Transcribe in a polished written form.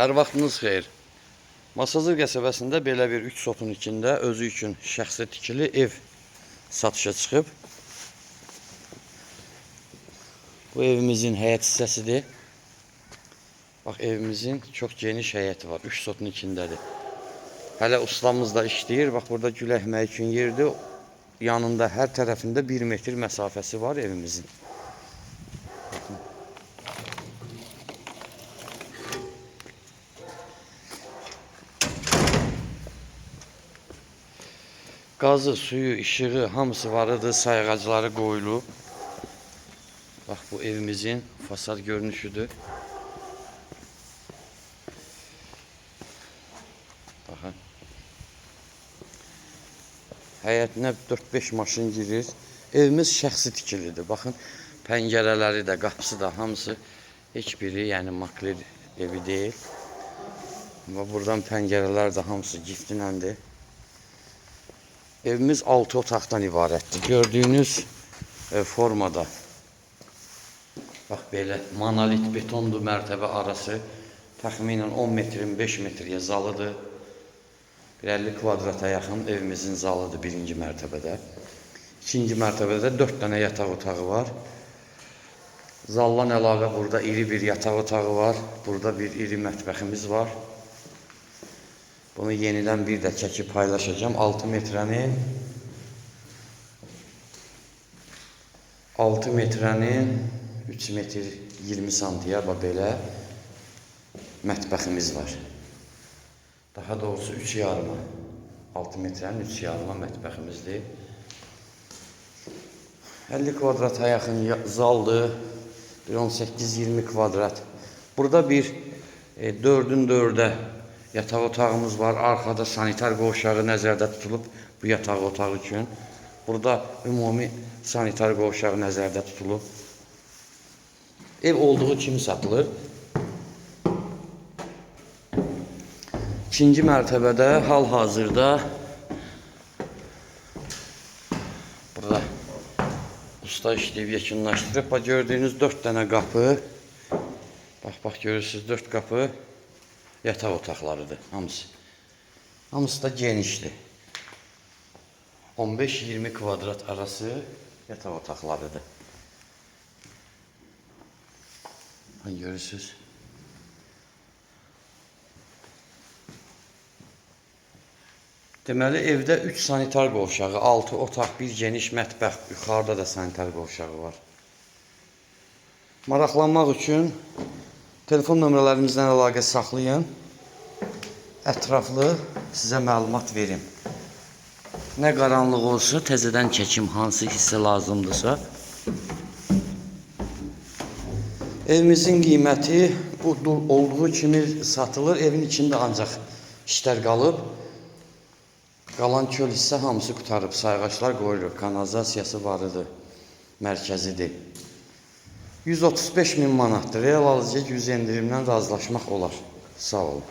Hər vaxtınız xeyir. Masazır qəsəbəsində belə bir 3 sotun içində özü üçün şəxsi tikili ev satışa çıxıb. Bu evimizin həyət hissəsidir. Bax, evimizin çox geniş həyəti var. 3 sotun içindədir. Hələ ustamız da işləyir. Bax, burada gül əkmək üçün yerdir. Yanında hər tərəfində 1 metr məsafəsi var evimizin. Qazı, suyu, işığı hamısı varıdır. Sayğacları qoyulub. Bax, bu evimizin fasad görünüşüdür. Baxın. Həyətinə 4-5 maşın girir. Evimiz şəxsi tikilidir. Baxın, pəncərələri də, qapısı da hamısı heç biri, yəni makler evi deyil. Amma buradan pəncərələr də hamısı giftinəndir. Evimiz 6 otaqdan ibarətdir. Gördüyünüz formada. Bax, belə monolit betondur, mərtəbə arası. Təxminən 10 metrin 5 metriyə zalıdır. 50 kvadrata yaxın evimizin zalıdır birinci mərtəbədə. İkinci mərtəbədə 4 dənə yataq otağı var. Zallan əlavə burada iri bir yataq otağı var. Burada bir iri mətbəximiz var. Bunu yenidən bir də çəkib paylaşacağım. 6 metrənin 3 metr 20 santiyə belə mətbəximiz var. Daha doğrusu 3 yarıma. 6 metrənin 3 yarıma mətbəximizdir. 50 kvadrata yaxın zaldır. 18-20 kvadrat. Burada bir 4'ün 4'ə yataq otağımız var. Arkada sanitar qovşağı nəzərdə tutulub bu yataq otağı üçün. Burada ümumi sanitar qovşağı nəzərdə tutulub. Ev olduğu kimi satılır. İkinci mərtəbədə hal-hazırda burada usta işləyib yekunlaşdırıb. Bax, gördüyünüz 4 dənə qapı. Bax, görürsünüz 4 qapı yataq otaqlarıdır hamısı. Hamısı da genişdir. 15-20 kvadrat arası yataq otaqlarıdır. Görürsünüz. Deməli, evdə 3 sanitar qovşağı, 6 otaq, bir geniş mətbəx, yuxarıda da sanitar qovşağı var. Maraqlanmaq üçün telefon nömrələrimizdən əlaqə saxlayın. Ətraflı sizə məlumat verim. Nə qaranlıq olsa, təzədən çəkim, hansı hissə lazımdırsa. Evimizin qiyməti bu olduğu kimi satılır. Evin içində ancaq işlər qalıb. Qalan köl hissə hamısı qutarıb. Sayğaclar qoyulur. Kanalizasiyası varıdır. Mərkəzidir. 135 min manatdır. Real alıcıya 100 endirimdən razılaşmaq olar. Sağ olun.